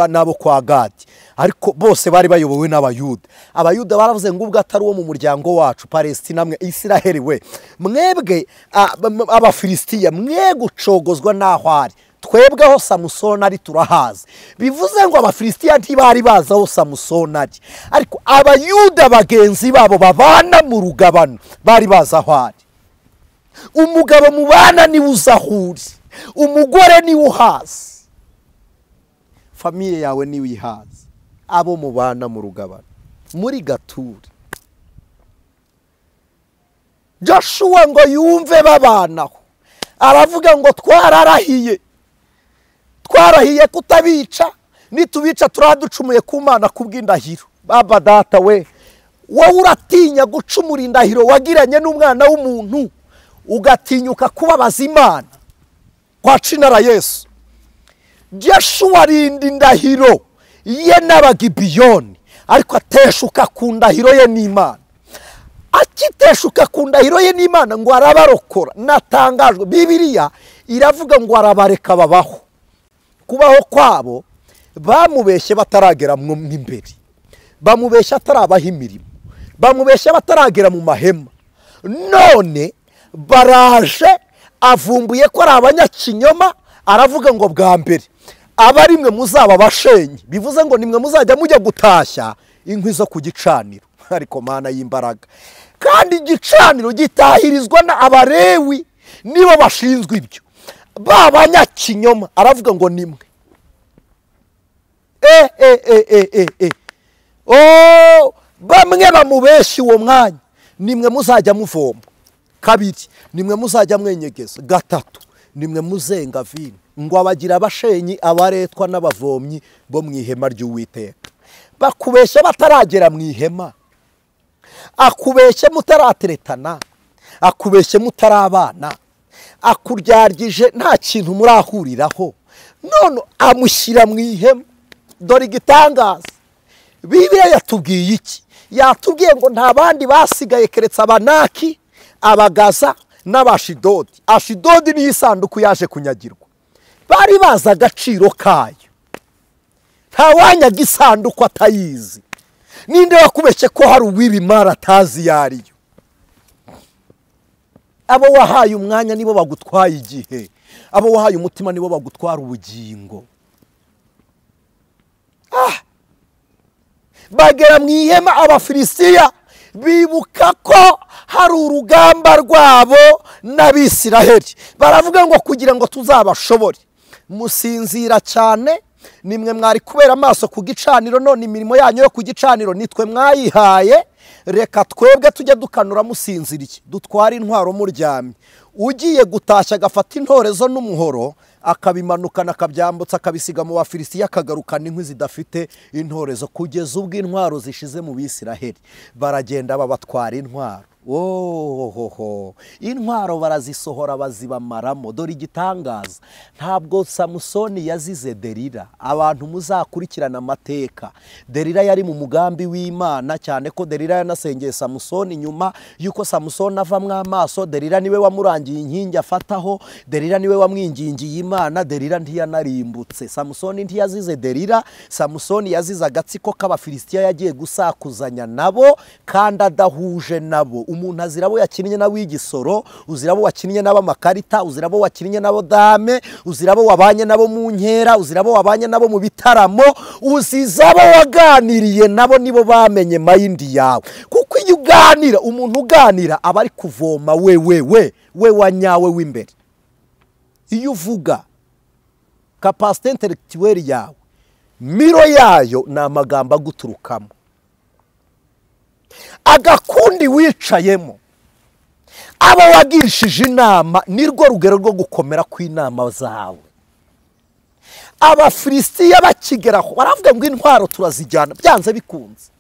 Speaker 1: nabo kwa Gadi, ariko bose bari bayobowe n'Abayuda. Abayuda baravuze ngo ubwo atari wo mu muryango wacu Palestina, mwe Isiraheli we, mwebwe Abafilisitiya mwe gucogozwa naho ari, twebweho Samusoni ari turahazi. Bivuze ngo Abafilisitiya ntibari bazaho Samusoni ari, ariko Abayuda bagenzi babo babana mu rugabano bari bazaho ari. Umugabo mubana ni uzahuri, umugore ni uhazi, famiye yawe ni wihazi, abo mubana mu rugabano muri gature. Joshua ngo yumve babanaho, aravuga ngo twarahiye kutabica, nitubica turaducumuye ku Mana kubw'indahiro. Baba data we, wowe uratinya gucumura indahiro wagiranye n'umwana w'umuntu, ugatinyuka kubabaza Imana kwa cinara Yesu. Joshua arinda indahiro ye n'Abagibiyoni, ariko ateshuka ku ndahiro ye n'Imana. Akiteshuka ku ndahiro ye n'Imana ngo arabarokora. Natangajwe, Bibiliya iravuga ngo arabareka babaho. Kubaho kwabo bamubeshye bataragera mu imbere, bamubeshye atarabaho imirimo, bamubeshye bataragera mu mahema, none baraje avumbuye ko ari abanyakinyoma, aravuga ngo bwa mbere aba ari mwe muzaba bashenyi, bivuze ngo nimwe muzajya mujya gutashya inkwi zo ku gicaniro. Ariko Mana y'imbaraga, kandi igicaniro gitahirizwa na Abalewi, nibo bashinzwe ibyo. Ba banyakinyoma aravuga ngo nimwe. Bamwe bamubeshya uwo mwanya, nimwe muzajya muvoma. Kabiri, nimwe muzajya mwenyegeza. Gatatu, nimwe muzenga vino. Ngo abagira abashenyi, abaretwa n'abavomyi bo mu ihema ry'Uwiteka. Bakubeshya bataragera mu ihema, akubeshye mutarateretana, akubeshye mutarabana, akuryargije nta kintu murahuriraho, none amushyira mu ihema. Dore igitangaza, Bibiliya yatubwiye iki? Yatubwiye ngo nta bandi basigaye keretse abanaki, abagaza n'abashidodi. Ashidodi niyo isanduku yaje kunyagirwa, bari bazi agaciro kayo. Nta wanyaga isanduku atayizi. Ninde wakubeshye ko hari uw'ibimara atazi yariyo? Abo wahaye umwanya nibo bagutwaye igihe, abo wahaye umutima nibo bagutwara ubugingo. Bagera mu ihema, Abafilisitiya bibuka ko hari urugamba rwabo n'Abisiraheli. Baravuga ngo kugira ngo tuzabashobore, musinzira cyane, nimwe mwari kubera amaso ku gicaniro, none imirimo yanyu yo ku gicaniro nitwe mwayihaye. Reka twebwe tujye dukanura musinziriye, dutware intwaro muryamye. Ugiye gutashya agafata intorezo n'umuhoro, akabimanukana akabyambutsa, akabisiga mu Bafilisitiya, akagarukana inkwi zidafite intorezo, kugeza ubwo intwaro zishize mu Bisiraheli. Baragenda babatwara intwaro. Intwaro barazisohora bazibamaramo. Dore igitangaza, ntabwo Samusoni yazize Delila. Abantu muzakurikirana amateka, Delila yari mu mugambi w'Imana, cyane ko Delila yanasengeye Samusoni. Nyuma yuko Samusoni avamwo amaso, Delila niwe wamurangiye inkingi afataho, Delila niwe wamwingingiye Imana. Delila ntiyanarimbutse. Samusoni ntiyazize Delila, Samusoni yazize agatsiko k'Abafilisitiya yagiye gusakuzanya nabo kandi adahuje nabo. Umuntu azira abo yakinnye nabo igisoro, uzira abo wakinnye nabo amakarita, uzira abo wakinnye nabo dame, uzira abo wabanye nabo mu nkera, uzira abo wabanye nabo mu bitaramo, uziza abo waganiriye nabo, nibo bamenye mayindi yawe. Kuko iyo uganira, umuntu uganira aba ari kuvoma we wanyawe w'imbere. Iyo uvuga, capacité intellectuelle yawe, miro yayo ni amagambo aguturukamo. Agakundi wicayemo, abo wagirishije inama, nirwo rugero rwo gukomera kw'inama zawe. Abafilisitiya bakigeraho baravuga ngo intwaro turazijyana byanze bikunze.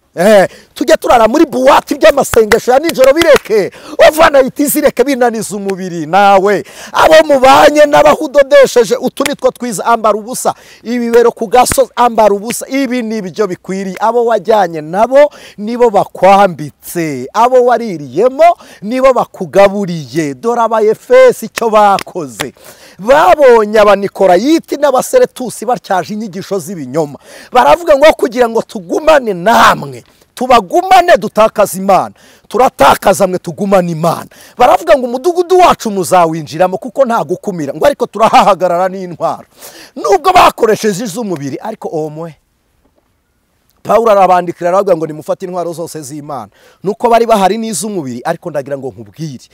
Speaker 1: Tujya turara muri buwati by'amasengesho ya nijoro, bireke uvana itizireke binaniza umubiri. Nawe abo mubanye n'abahudodesheje utu nitwo twiza, ambara ubusa, ibibero ku gasozi ambara ubusa, ibi nibyo bikwiriye. Abo wajyanye nabo nibo bakwambitse, abo waririyemo nibo bakugaburiye. Dore Abayefesi icyo bakoze, babonye Abanikolayiti n'Abaseretusi batyaje inyigisho z'ibinyoma. Baravuga ngo kugira ngo tugumane namwe, tubagumane dutakaza Imana, turatakaza mwe tugumane Imana. Baravuga ngo umudugudu wacu muzawinjiramo kuko nta gukumira, ngo ariko turahahagarara n'intwaro. Nubwo bakoresheje iz'umubiri, ariko omwe Pawulo arabandikira aravuga ngo nimufate intwaro zose z'Imana. Nuko bari bahari n'iz'umubiri, ariko ndagira ngo nkubwire,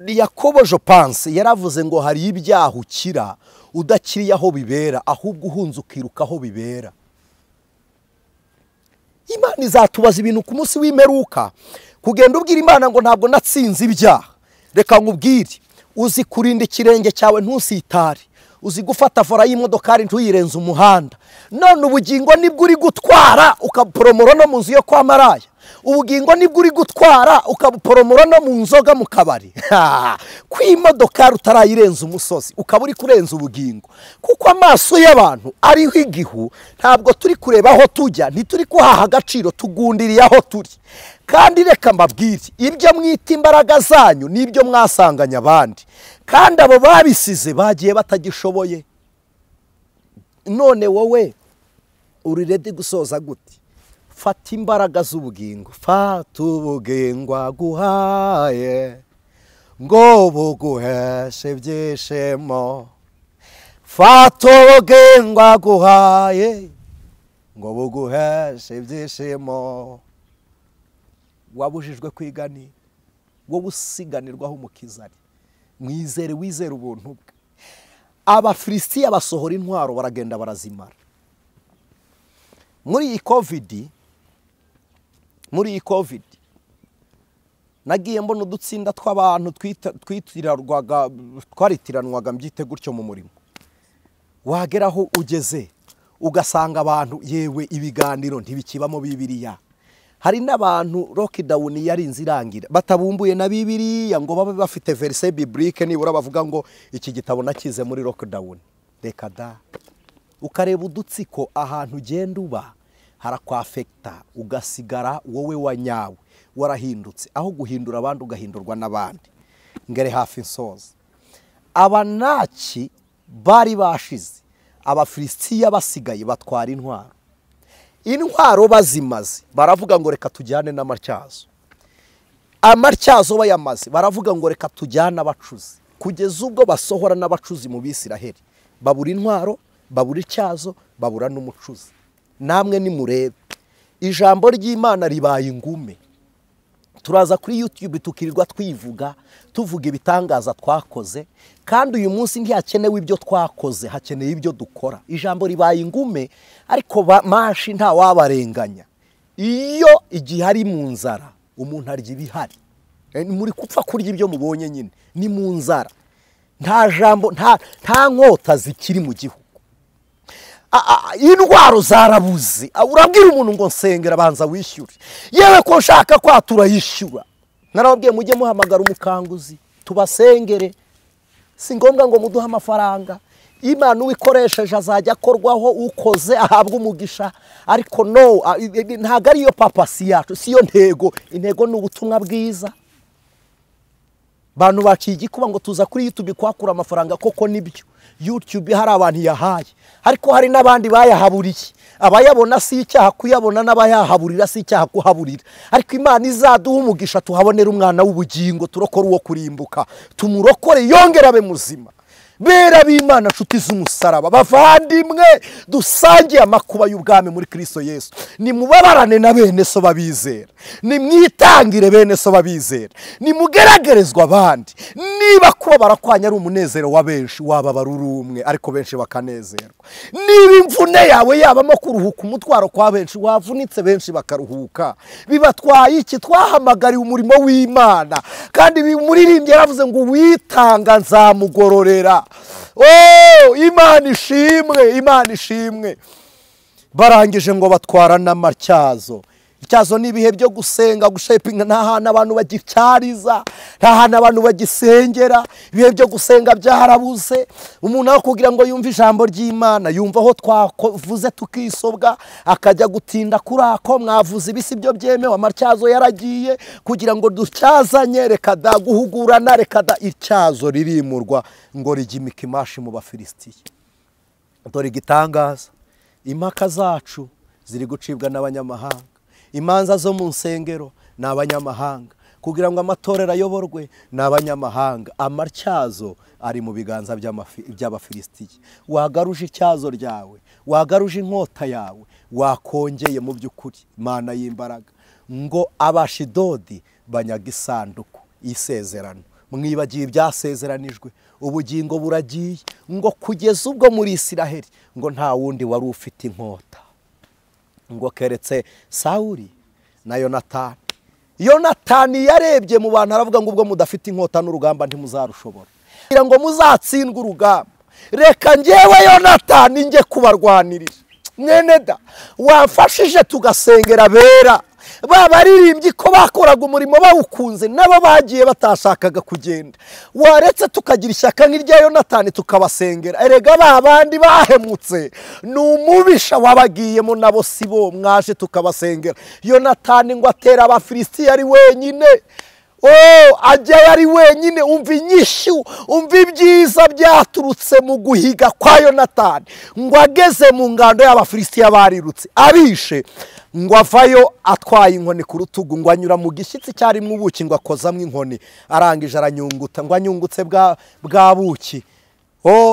Speaker 1: Yakobo je pense yaravuze ngo hari ibyaha ukira udakiriye aho bibera, ahubwo uhunze ukiruka aho bibera. Imana izatubaza ibintu ku munsi w'imperuka, kugenda ubwira Imana ngo ntabwo natsinze ibyaha. Reka nkubwire, uzi kurinda ikirenge cyawe ntusitare, uzi gufata vora y'imodokari ntuyirenze umuhanda. None ubugingo nibwo uri gutwara ukabuporomora no mu nzu yo kwa maraya, ubugingo nibwo uri gutwara ukabuporomora no mu nzoga mu kabari. Kw'imodokari utarayirenza umusozi ukaba uri kurenza ubugingo, kuko amaso y'abantu ariho igihu. Ntabwo turi kureba aho tujya, ntituri kuhaha agaciro, tugundiriye aho turi. Kandi reka mbabwire, ibyo mwita imbaraga zanyu nibyo mwasanganya abandi, kandi abo babisize bagiye batagishoboye. None wowe uri ready gusoza gute? fata imbaraga z'ubugingo, fata ubugingo aguhaye ngo buguheshe ibyishimo, fata ubugingo aguhaye ngo buguheshe ibyishimo. Wabujijwe kwigani, wowe usiganirwaho umukiza ari, mwizere wizere ubuntu bwe. Abafilisitiya basohora intwaro baragenda barazimara. Muri iyi covid nagiye mbona udutsinda tw'abantu twaritiranwaga mbyite gutyo mu murimo. Wageraho ugeze ugasanga abantu yewe ibiganiro ntibikibamo Bibiliya. Hari n'abantu lockdown yarinze irangira batabumbuye na Bibiliya ngo babe bafite verse biblique nibura bavuga ngo iki gitabo nakize muri lockdown. Reka da, ukareba udutsiko ahantu ugenda uba harakwafekta, ugasigara wowe wanyawe warahindutse, aho guhindura abandi ugahindurwa n'abandi. Ngere hafi nsoza, abanaki bari bashize, abafilisitiya basigaye batwara intwaro. Intwaro bazimaze baravuga ngo reka tujyane n'Amatyazo. Amatyazo bayamaze baravuga ngo reka tujyane abacuzi, kugeza ubwo basohora n'abacuzi mu Bisiraheli. Babura intwaro, babura icyazo, babura n'umucuzi. Namwe nimurebe ijambo ry'Imana ribaye ingume. Turaza kuri YouTube tukirirwa twivuga, tuvuga ibitangaza twakoze, kandi uyu munsi ntihakenewe ibyo twakoze, hakeneye ibyo dukora. Ijambo ribaye ingume, ariko mashi nta wabarenganya. Iyo igihe ari mu nzara umuntu arya ibihari, muri kupfa kurya ibyo mubonye nyine, ni mu nzara. Nta jambo, nta nkota zikiri mu gihugu. Indwaro zarabuze, urabwira umuntu ngo nsengera banza wishyure, yewe ko nshaka kwatura yishyura. Narababwiye mujye muhamagara umukanguzi tubasengere, si ngombwa ngo muduhe amafaranga. Imana uwikoresheje azajya akorwaho, ukoze ahabwa umugisha. Ariko no, ntago ariyo papasi yacu, siyo ntego. Intego ni ubutumwa bwiza. Bantu baciye igikuba ngo tuza kuri YouTube kwakura amafaranga, koko nibyo. YouTube hari abantu yahaye, ariko hari n'abandi bayahaburiye. Abayabona si icyaha kuyabona, n'abayahaburira si icyaha kuhaburira. Ariko Imana izaduha umugisha tuhabonera umwana w'ubugingo, turokora uwo kurimbuka, tumurokore yongera abe muzima. Bera b'Imana nshuti z'umusaraba, bavandimwe dusangiye amakuba y'ubwami muri Kristo Yesu, nimubabarane na bene so babizera, nimwitangire bene so babizera, nimugeragerezwa abandi. Niba kuba barakwanya ari umunezero wa benshi, wababara uri umwe ariko benshi bakanezerwa. Niba imvune yawe yabamo kuruhuka umutwaro kwa benshi, wavunitse benshi bakaruhuka. Bibatwaye iki? Twahamagariye umurimo w'Imana, kandi umuririmbyi yaravuze ngo witanga nzamugororera. Oh, Imana ishimwe, Imana ishimwe. Barangije ngo batwara n'Amatyazo. Icyazo ni ibihe byo gusenga, gushepinga, nta hantu abantu bagicyariza, nta hantu abantu bagisengera. Ibihe byo gusenga byarabuze. Umuntu aho kugira ngo yumve ijambo ry'Imana, yumva aho twavuze tukisobwa, akajya gutinda kuri ako mwavuze ibisi byo byemewe. Amatyazo yaragiye kugira ngo ducyazanye, reka da guhugurana, reka da. Icyazo ririmurwa ngo rijya imikimashi mu Bafilisitiya. Dore igitangaza, impaka zacu ziri gucibwa n'abanyamahanga. Imanza zo mu nsengero ni abanyamahanga, kugira ngo amatorero ayoborwe ni abanyamahanga. Amatyazo ari mu biganza by'Abafilisitiya. Wagaruje icyazo ryawe, wagaruje inkota yawe, wakongeye mu by'ukuri. Imana y'imbaraga ngo Abashidodi banyaga isanduku y'isezerano. Mwibagiye ibyasezeranijwe, ubugingo buragiye. Ngo kugeza ubwo muri Isiraheli ngo nta wundi wari ufite inkota, ngo keretse Sawuli na Yonatani. Yonatani yarebye mu bantu aravuga ngo ubwo mudafite inkota n'urugamba ntimuzarushobora, kugira ngo muzatsindwe urugamba, reka njyewe Yonatani njye kubarwanirira. Mwene da, wamfashije tugasengera bera babaririmbyi ko bakoraga umurimo bawukunze, nabo bagiye batashakaga kugenda. Waretse tukagira ishyaka nk'irya Yonatani tukabasengera. Erega babandi bahemutse ni umubisha wabagiyemo, nabo sibo mwaje tukabasengera. Yonatani ngo atera Abafilisitiya ari wenyine. ajya yari wenyine. Umva inyishyu, umva ibyiza byaturutse mu guhiga kwa Yonatani, ngo ageze mu ngando y'Abafilisitiya barirutse abishe, ngo avayo atwaye inkoni ku rutugu, ngo anyura mu gishyitsi cyarimo ubuki, ngo akozamo inkoni, arangije aranyunguta, ngo anyungutse bwa buki.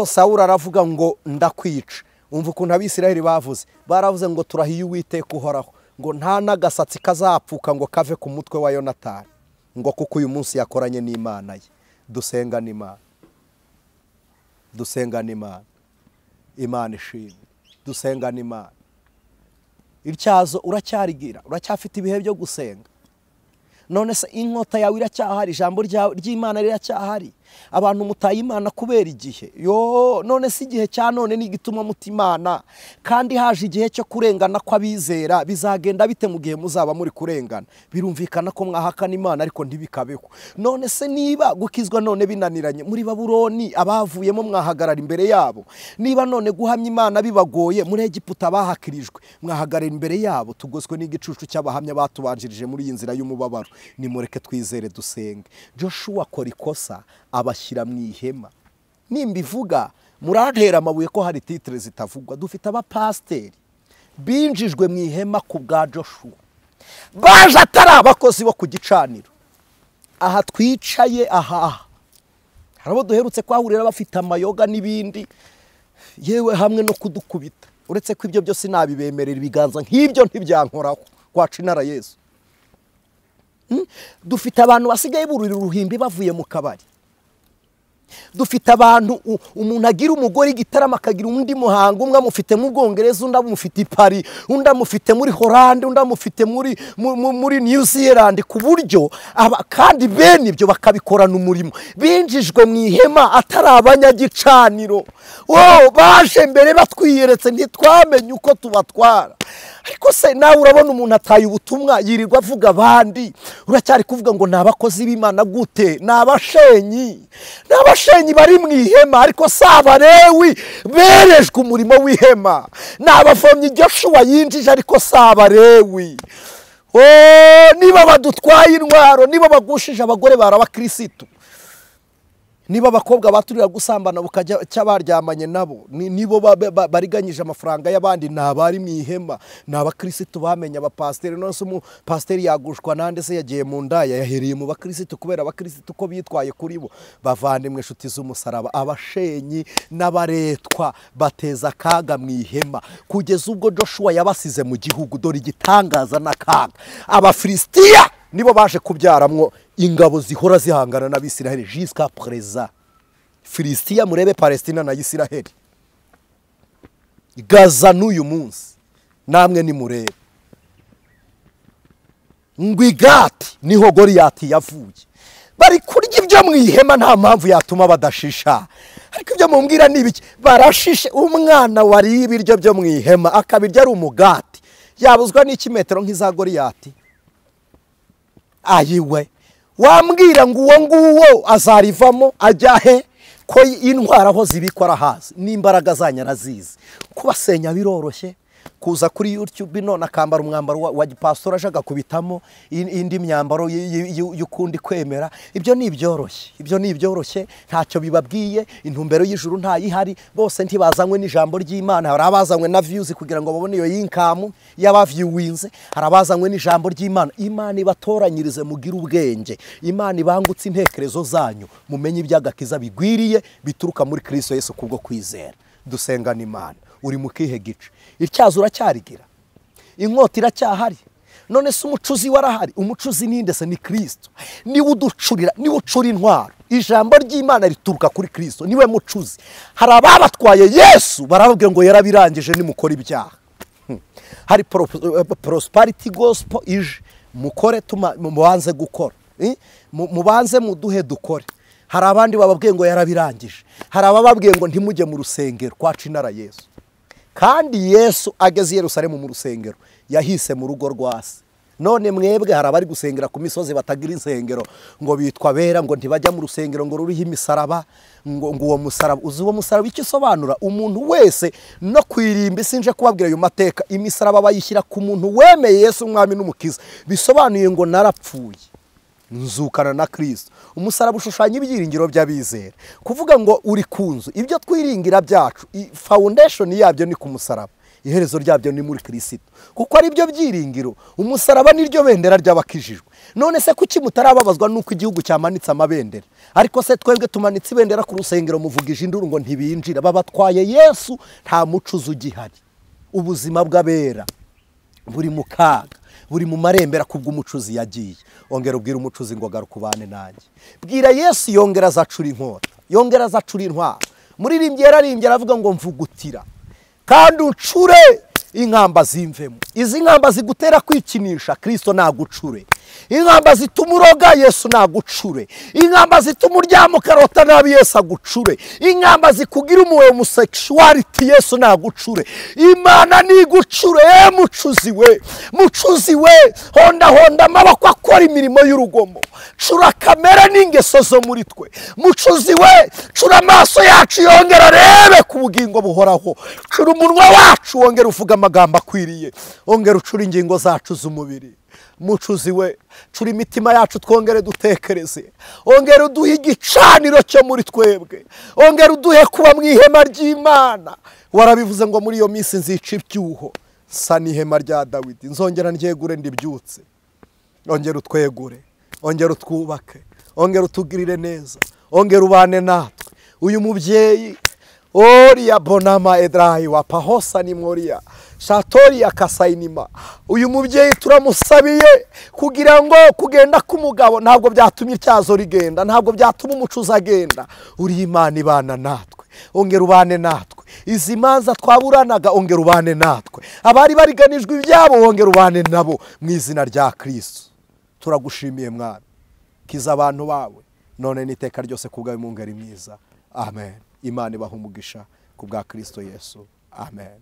Speaker 1: Sawuli aravuga ngo ndakwica. Umva ukuntu Abisirayeli baravuze ngo turahiye Uwiteka uhoraho, ngo nta n'agasatsi kazapfuka ngo kave ku mutwe wa Yonatani, ngo kuko uyu munsi yakoranye n'Imana ye. Dusengane Imana, dusengane Imana, Imana ishimwe, dusengane Imana. Ityazo uracyarigira, uracyafite ibihe byo gusenga. None se inkota yawe iracyahari, ijambo ry'Imana riracyahari. Abantu mutaye Imana kubera igihe. None se igihe cya none ni igituma mutimana, kandi haje igihe cyo kurengana kw'abizera. Bizagenda bite mu gihe muzaba muri kurengana? Birumvikana ko mwahakana Imana ariko ntibikabeho. None se niba gukizwa none binaniranye, muri Babuloni abavuyemo mwahagarara imbere yabo. Niba none guhamya Imana bibagoye, muri Egiputa bahakirijwe mwahagarara imbere yabo. Tugoswe n'igicucu cy'abahamya batubanjirije muri iyi nzira y'umubabaro. Nimureke twizere dusenge. Joshua akora ikosa, abashyira mu ihema. Nimbivuga murantera amabuye ko hari titre zitavugwa. Dufite abapasiteri binjijwe mu ihema ku bwa Joshua, baje atari abakozi bo ku gicaniro. Aha twicaye aha harabo duherutse kwahurira bafite amayoga n'ibindi, yewe hamwe no kudukubita. Uretse ko ibyo byose nabibemerera, ibiganza nk'ibyo ntibyankoraho kwaca inara Yesu. Dufite abantu basigaye burira uruhimbi bavuye mu kabari. Dufite abantu umuntu agira umugore igitarama akagira undi muhango, umwe amufite mu Bwongereza, undi amufite i Paris, undi amufite muri Hollande, undi amufite muri New Zealand, ku buryo kandi bene ibyo bakabikorana umurimo. Binjijwe mu ihema atari abanyagicaniro. Baje mbere batwiyeretse ntitwamenye uko tubatwara. Ariko se nawe urabona umuntu ataye ubutumwa yirirwa avuga abandi, uracyari kuvuga ngo nabakozi b'Imana gute? Nabashenyi bari mu ihema, ariko saba Lewi berejwe umurimo w'ihema. Nabavomye Joshua yinjije, ariko saba Lewi. Niba badutwaye intwaro, niba bagushije abagore barabakirisitu, niba abakobwa baturira gusambana bukajya cyabaryamanye nabo, nibo bariganyije amafaranga y'abandi, nabari mu ihema, n'abakirisitu bamenye abapasiteri. None se umupasiteri yagushwa nande se yagiye mu ndaya? Yahereye mu bakirisitu, kubera abakirisitu ko bitwaye kuri bo. Bavandimwe inshuti z'umusaraba, abashenyi n'abaretwa bateza akaga mu ihema, kugeza ubwo Joshua yabasize mu gihugu. Dore igitangaza n'akaga, Abafilisitiya nibo baje kubyaramwo ingabo zihora zihangana n'Abisiraheli jusqu'à présent. Filisitiya murebe Palestina na Isiraheli, Gaza n'uyu munsi namwe ni murebe. Ngwigati niho Goliyati yavuye. Bari kurya ibyo mu ihema, nta mpamvu yatuma badashisha. Ariko ibyo mumbwira nibiki? Barashishe. Umwana wari ibiryo byo mu ihema akabirya ari umugati, yabuzwa n'ikimetero nk'iza Goliyati? Ayiwe, wambwira ngo uwo nguwo azarivamo ajya he? Ko intwaro aho zibikwa arahazi, n'imbaraga zanyu arazizi. Kubasenya biroroshye. Kuza kuri YouTube none akambara umwambaro wa gipastora ajaga kubitamo indi myambaro y'ukundi kwemera, ibyo ni ibyoroshye, ntacyo bibabwiye. Intumbero y'ijuru ntayihari, bose ntibazanywe n'ijambo ry'Imana. Hari abazanywe na views kugira ngo babone iyo income y'abaviewinze, hari abazanywe n'ijambo ry'Imana. Imana ibatoranyirize mugira ubwenge, Imana ibangutse intekerezo zanyu, mumenye ibyagakiza bigwiriye bituruka muri Kristo Yesu kubwo kwizera. Dusengana Imana. Uri mu kihe gice? Ityazo uracyarigira, inkota iracyahari. None se umucuzi warahari? Umucuzi ninde se? Ni Kristo. Niwe uducurira, niwe ucura intwaro. Ijambo ry'Imana rituruka kuri Kristo, niwe mucuzi. Hari ababatwaye Yesu barababwira ngo yarabirangije nimukora ibyaha. Hari prosperity gospel ije, mukore mubanze gukora, mubanze muduhe dukore. Hari abandi bababwiye ngo yarabirangije, hari abababwiye ngo ntimujye mu rusengero kwaca inara Yesu. Kandi Yesu ageze i Yerusalemu mu rusengero yahise mu rugo rwa se. None mwebwe hari abari gusengera ku misozi batagira insengero, ngo bitwa bera, ngo ntibajya mu rusengero ngo ruriho imisaraba, ngo uwo musaraba. Uzi uwo musaraba icyo sobanura? Umuntu wese no kwirimba, sinje kubabwira ayo mateka. Imisaraba bayishyira ku muntu wemeye Yesu umwami n'umukiza, bisobanuye ngo narapfuye. nzukana na Kristo. Umusaraba ushushanya ibyiringiro by'abizera, kuvuga ngo uri ku nzu, ibyo twiringira byacu foundation yabyo ni ku musaraba, iherezo ryabyo ni muri Kristo, kuko ari byo byiringiro. Umusaraba niryo bendera ry'abakijijwe. None se kuki mutarababazwa nuko igihugu cyamanitse amabendera? Ariko se twebwe tumanitse ibendera ku rusengero muvugije induru ngo ntibinjira, babatwaye Yesu, nta mucuzi ugihari. Ubuzima bw'abera buri mu kaga, buri mu marembera kubw'umucuzi yagiye. Ongera ubwira umucuzi ngo garuka ubane nanjye. Bwira Yesu yongera azacura inkota, yongera azacura intwaro. Muririmbyi yararimbye aravuga ngo mvugutira kandi ucure inkamba zimvemo. Izi nkamba zigutera kwikinisha, Kristo nagucure. Inkamba zituma uroga, Yesu nagucure. Inkamba zituma uryama ukarota nabi, Yesu agucure. Inkamba zikugira umuwe homosexuality, Yesu nagucure. Imana nigucure. Mucuzi we, mucuzi we, honda amaboko akora imirimo y'urugomo, cura kamera n'ingeso zo muri twe. Mucuzi we, cura amaso yacu yongera arebe ku bugingo buhoraho. Cura umunwa wacu wongera uvuga amagambo akwiriye. Ongera ucura ingingo zacu z'umubiri. Mucuzi we, cura imitima yacu twongere dutekereze. Ongera uduhe igicaniro cyo muri twebwe. Ongera uduhe kuba mu ihema ry'Imana. Warabivuze ngo muri iyo minsi nzica ibyuho, sa n'ihema rya Dawidi, nzongera ndyegure ndibyutse. Ongera utwegure, ongera utwubake, ongera utugirire neza, ongera ubane natwe. Uyu mubyeyi Oria bonama edrahi wa pahosa ni moria shatori ya kasayinima. Uyu mubyeyi turamusabiye kugira ngo kugenda k'umugabo ntabwo byatumye icyazo rigenda, ntabwo byatuma umucuza agenda. Uri Imana ibana natwe, ongera ubane natwe. Izi manza twaburanaga, ongera ubane natwe. Abari bariganijwe ibyabo, ongera ubane nabo mu izina rya Kristo. Turagushimiye Mwana, kiza abantu bawe none n'iteka ryose kubwawe mu ngeri mwiza. Amen. Imana ibaha umugisha kubwa Kristo Yesu. Amen.